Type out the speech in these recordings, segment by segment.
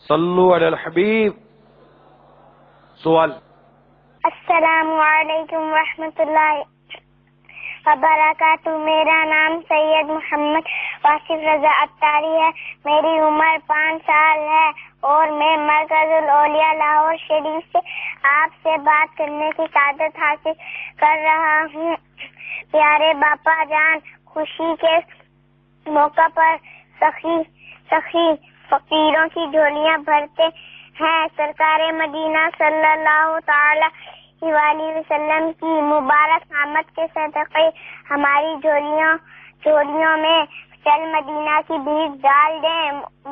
صلو علی الحبیب. سوال. السلام علیکم ورحمۃ اللہ وبرکاتہ. میرا نام سید محمد واصف رضا اتاری ہے. میری عمر 5 سال ہے اور میں مرکز الاولیاء لاہور شریف سے آپ سے بات کرنے کی سعادت حاصل کر رہا ہوں. پیارے باپا جان، خوشی کے موقع پر سخی فقیروں کی جھولیاں بھرتے ہیں. سرکار مدینہ صلی اللہ تعالی علیہ وسلم کی مبارک آمد کے صدقے ہماری جھولیوں میں چل مدینہ کی بیج ڈال دیں.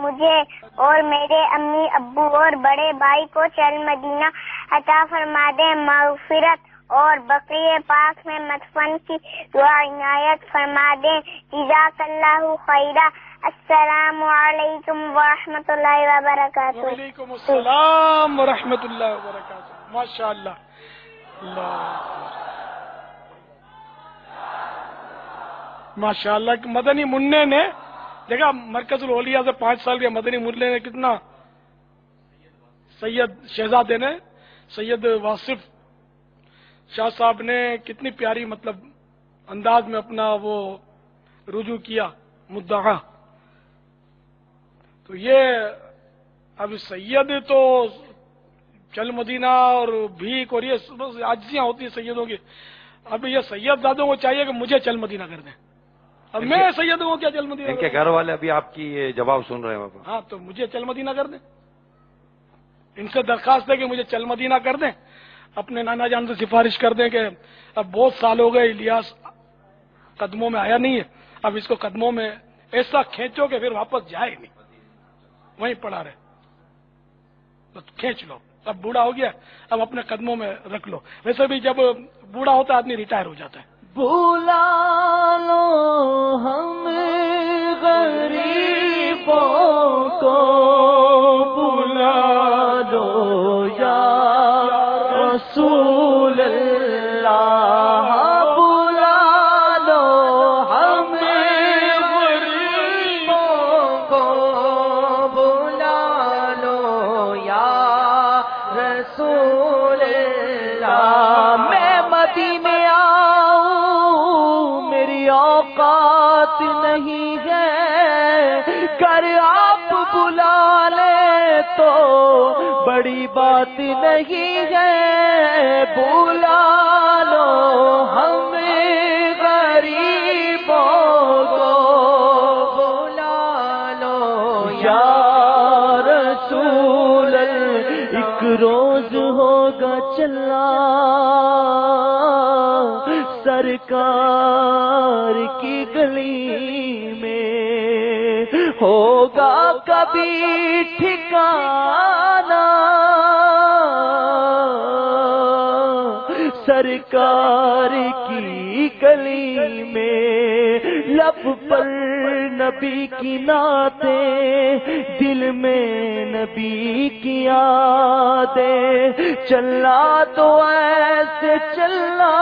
مجھے اور میرے امی ابو اور بڑے بھائی کو چل مدینہ عطا فرما دیں. مغفرت اور بقیہ پاک میں مدفن کی دعا عنایت فرما دیں. جزاک اللہ خیرہ. السلام علیکم ورحمۃ اللہ وبرکاتہ. وعلیکم السلام ورحمۃ اللہ وبرکاتہ. ماشاء اللہ. ماشاء اللہ. مدنی منع نے دیکھا مرکز الاولیاء سے 5 سال کے مدنی منع نے کتنا، سید شہزادے نے، سید واصف شاہ صاحب نے کتنی پیاری مطلب انداز میں اپنا وہ رجوع کیا مدعا. تو یہ اب سید تو چل مدینہ اور بھیک اور یہ عاجزیاں ہوتی ہیں سیدوں کی. اب یہ سید دادوں کو چاہیے کہ مجھے چل مدینہ کر دیں. اب میں سیدوں کو کیا چل مدینہ؟ ان کے گھر والے ابھی آپ کی یہ جواب سن رہے ہیں. ہاں تو مجھے چل مدینہ کر دیں. ان سے درخواست ہے کہ مجھے چل مدینہ کر دیں. اپنے نانا جان سے سفارش کر دیں کہ اب بہت سال ہو گئے الیاس قدموں میں آیا نہیں ہے، اب اس کو قدموں میں ایسا کھینچو کہ پھر واپس جائے نہیں، وہیں پڑا رہے. تو کھینچ لو. اب بوڑھا ہو گیا، اب اپنے قدموں میں رکھ لو. ویسے بھی جب بوڑھا ہوتا ہے آدمی ریٹائر ہو جاتا ہے. بلا لو ہم غریبوں کو، بلا لو یا رسول اللہ، بلا لو ہم غریبوں کو، بلا لو یا رسول اللہ. میں مدینے اوقات نہیں ہے، کر آپ بلا لے تو بڑی بات نہیں ہے. بلا لو ہم غریبوں کو، بلا لو یا رسول اللہ. ایک روز ہوگا چلا سرکار کی گلی میں، ہوگا کبھی ٹھکانا سرکار کی گلی میں. لب پر نبی کی نعتیں، دل میں نبی کی یادیں. چلنا تو ایسے چلنا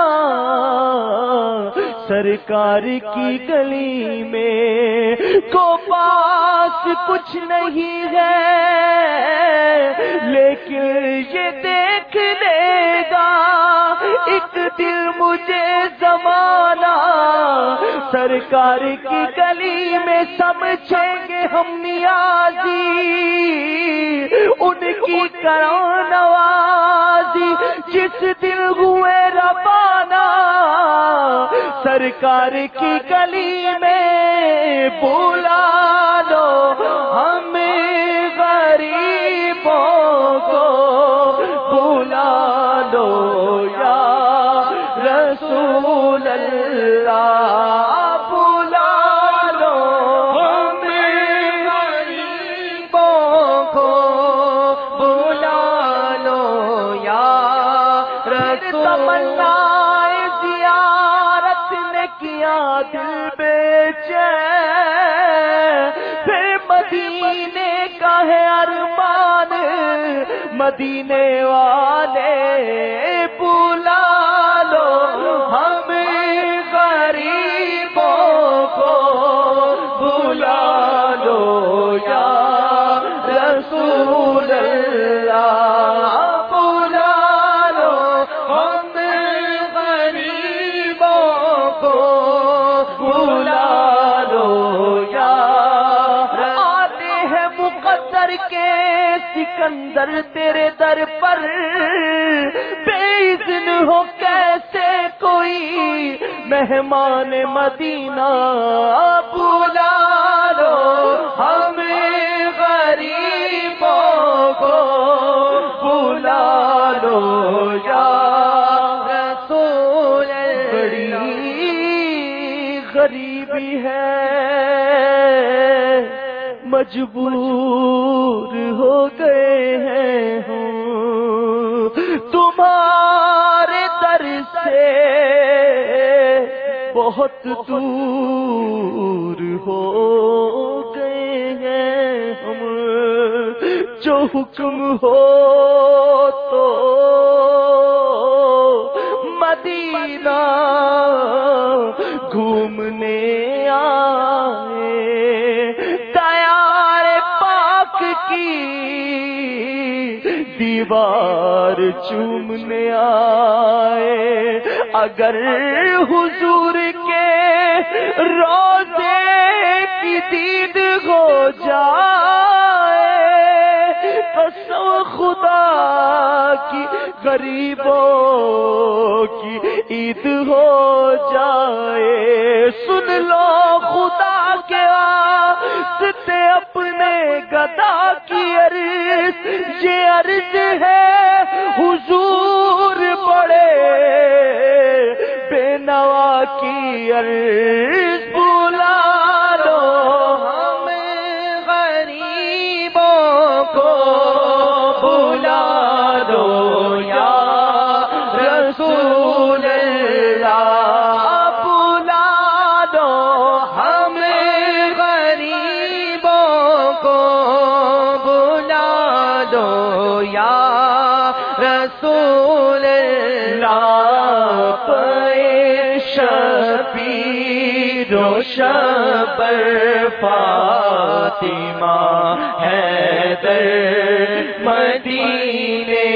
سرکار کی گلی میں. کو پاس کچھ نہیں ہے لیکن یہ دیکھ لے گا ایک دل مجھے زمانہ. سرکار کی گلی میں سمجھیں گے ہم نیازی، ان کی کرو نوازی جس دل ہوئے روانہ. سرکار کی گلی میں بلا لو ہم غریبوں کو، بلا لو یا رسول اللہ. بلا لو ہم غریبوں کو، بلا لو یا رسول اللہ. کیا دل بے چین، پھر مدینے کا ہے ارمان. مدینے والے بلا لو ہم غریبوں کو، بلا لو یا رسول در کے سکندر تیرے در پر بے اذن ہو کیسے کوئی مہمان مدینہ بلا لو ہمیں غریبوں کو بلا لو یا رسول بڑی غریبی ہے مجبور ہو گئے ہیں ہم تمہارے در سے بہت دور ہو گئے ہیں ہم جو حکم ہو تو مدینہ گھومنے آئے تیار پاک کی دیوار چومنے آئے اگر حضور کے روضے کی دید ہو جائے قسم خدا کی غریبوں کی عید ہو جائے سن لو خدا کے واسطے اپنے گدا کی عرض یہ عرض ہے حضور بڑے بے نوا کی عرض بلا لو ہمیں غریبوں کو بلا دو یا رسول اللہ بلا دو ہمیں غریبوں کو بلا دو یا رسول اللہ شبیر و شبر فاطمہ حیدر مدینے